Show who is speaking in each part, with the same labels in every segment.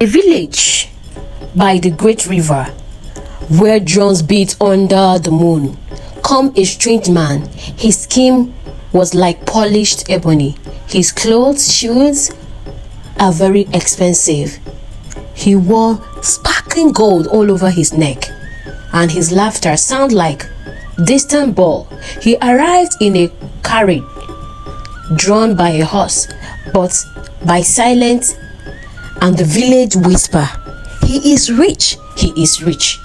Speaker 1: A village by the great river, where drums beat under the moon, come a strange man. His skin was like polished ebony. His clothes, shoes are very expensive. He wore sparkling gold all over his neck, and his laughter sounded like distant ball. He arrived in a carriage drawn by a horse, but by silence, and the village whisper, "He is rich, he is rich."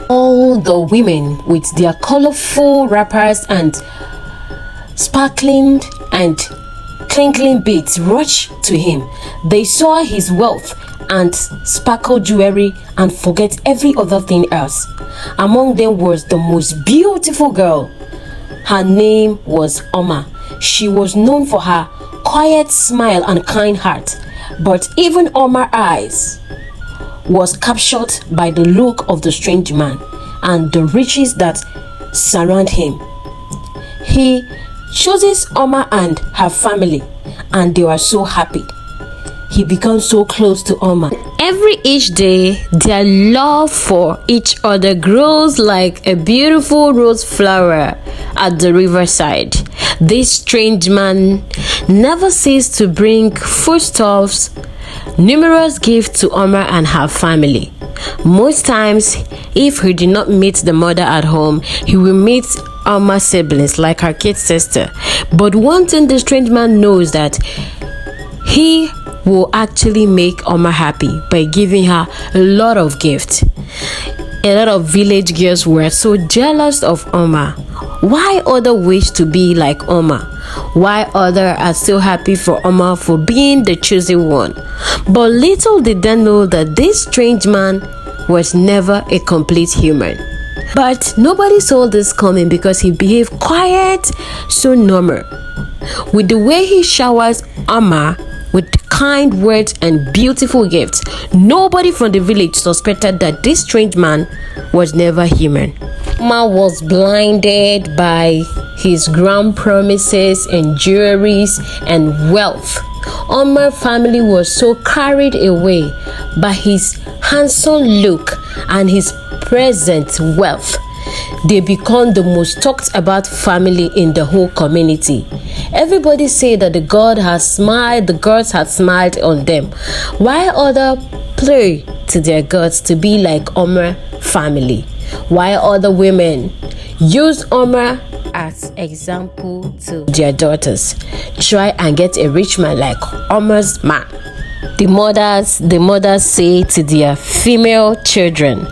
Speaker 1: All the women with their colorful wrappers and sparkling and clinking beads rushed to him. They saw his wealth and sparkle jewelry and forget every other thing else. Among them was the most beautiful girl. Her name was Oma. She was known for her quiet smile and kind heart, but even Oma's eyes was captured by the look of the strange man and the riches that surround him. He chooses Oma and her family, and they were so happy. He becomes so close to Oma. Each day, their love for each other grows like a beautiful rose flower at the riverside. This strange man never ceased to bring foodstuffs, numerous gifts to Oma and her family. Most times, if he did not meet the mother at home, he will meet Oma's siblings, like her kid sister. But one thing the strange man knows, that he will actually make Oma happy by giving her a lot of gifts. A lot of village girls were so jealous of Oma. Why other wish to be like Oma? Why other are so happy for Oma for being the chosen one? But little did they know that this strange man was never a complete human. But nobody saw this coming because he behaved quiet, so normal. With the way he showers Oma with kind words and beautiful gifts, nobody from the village suspected that this strange man was never human. Oma was blinded by his grand promises and jewelries and wealth. Oma's family was so carried away by his handsome look and his present wealth. They become the most talked about family in the whole community. Everybody say that the gods had smiled on them, while others pray to their gods to be like Oma's family, while other women use Oma as example to their daughters. Try and get a rich man like Oma's man. The mothers say to their female children,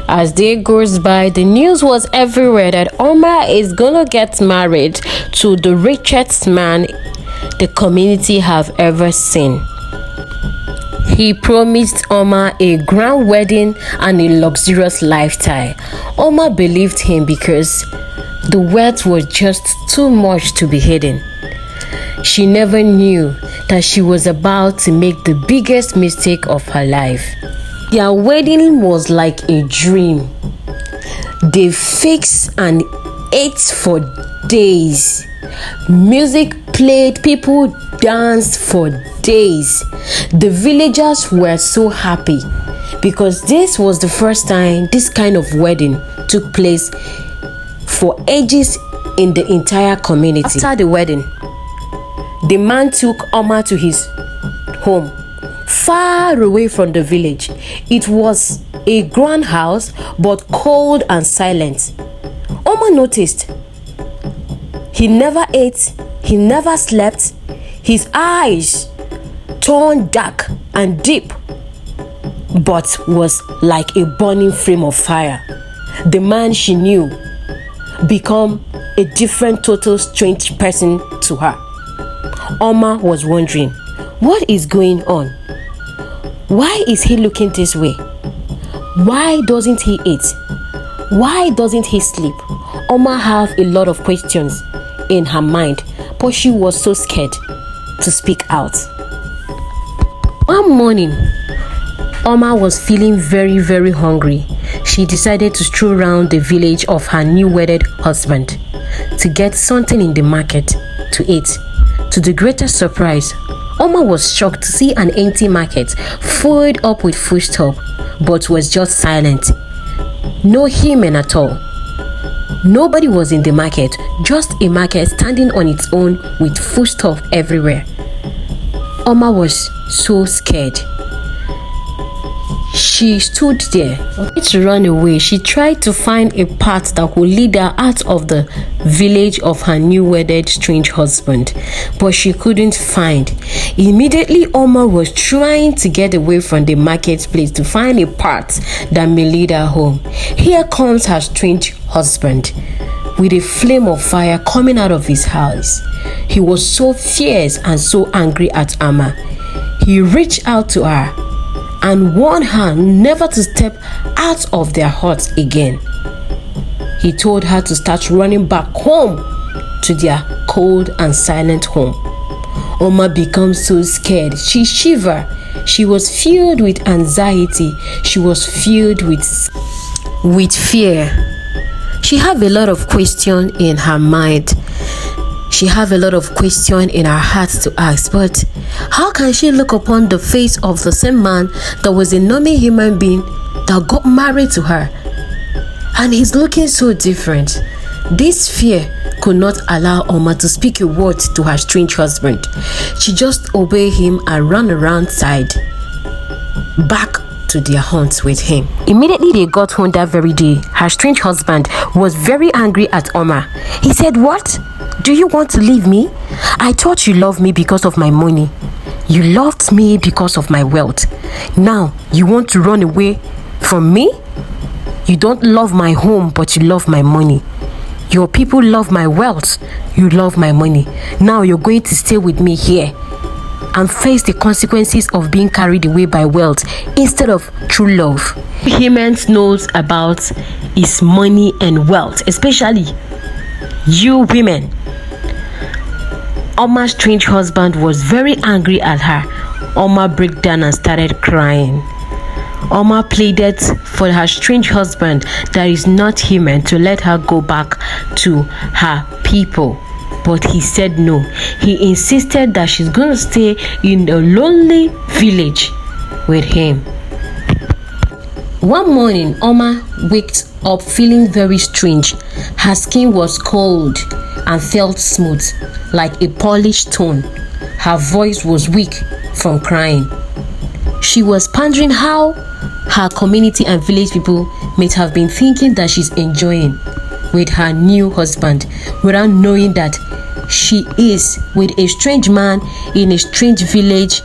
Speaker 1: as day goes by, the news was everywhere that Oma is gonna get married to the richest man the community have ever seen. He promised Oma a grand wedding and a luxurious lifestyle. Oma believed him because the wealth was just too much to be hidden. She never knew that she was about to make the biggest mistake of her life. Their wedding was like a dream. They fixed and ate for days. Music played, people danced for days. The villagers were so happy because this was the first time this kind of wedding took place for ages in the entire community. After the wedding, the man took Oma to his home, far away from the village. It was a grand house, but cold and silent. Oma noticed he never ate, he never slept. His eyes turned dark and deep, but was like a burning flame of fire. The man she knew become a different, total strange person to her. Oma was wondering, what is going on? Why is he looking this way? Why doesn't he eat? Why doesn't he sleep? Oma have a lot of questions in her mind, but she was so scared to speak out. One morning, Oma was feeling very, very hungry. She decided to stroll around the village of her new wedded husband to get something in the market to eat. To the greatest surprise, Oma was shocked to see an empty market filled up with foodstuff, but was just silent. No human at all. Nobody was in the market, just a market standing on its own with foodstuff everywhere. Oma was so scared. She stood there, to run away. She tried to find a path that would lead her out of the village of her new wedded strange husband, but she couldn't find. Immediately, Oma was trying to get away from the marketplace to find a path that may lead her home. Here comes her strange husband, with a flame of fire coming out of his eyes. He was so fierce and so angry at Amma. He reached out to her and warned her never to step out of their hut again. He told her to start running back home to their cold and silent home. Oma became so scared. She shivered. She was filled with anxiety. She was filled with fear. She had a lot of questions in her mind. She had a lot of questions in her heart to ask, but how can she look upon the face of the same man that was a normal human being that got married to her? And he's looking so different. This fear could not allow Oma to speak a word to her strange husband. She just obeyed him and ran around side, back to their haunts with him. Immediately they got home that very day. Her strange husband was very angry at Oma. He said, "What? Do you want to leave me? I thought you loved me because of my money. You loved me because of my wealth. Now you want to run away from me? You don't love my home, but you love my money. Your people love my wealth. You love my money. Now you're going to stay with me here and face the consequences of being carried away by wealth instead of true love." Humans knows about is money and wealth, especially you women. Oma's strange husband was very angry at her. Oma broke down and started crying. Oma pleaded for her strange husband that is not human to let her go back to her people. But he said no. He insisted that she's going to stay in a lonely village with him. One morning, Oma waked up feeling very strange. Her skin was cold and felt smooth, like a polished stone. Her voice was weak from crying. She was pondering how her community and village people might have been thinking that she's enjoying with her new husband, without knowing that she is with a strange man in a strange village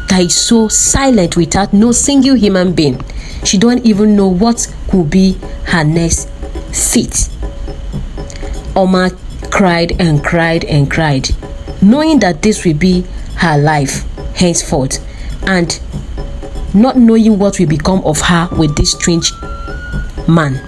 Speaker 1: that is so silent without no single human being. She don't even know what could be her next fate. Oma cried and cried and cried, knowing that this will be her life henceforth, and not knowing what will become of her with this strange man.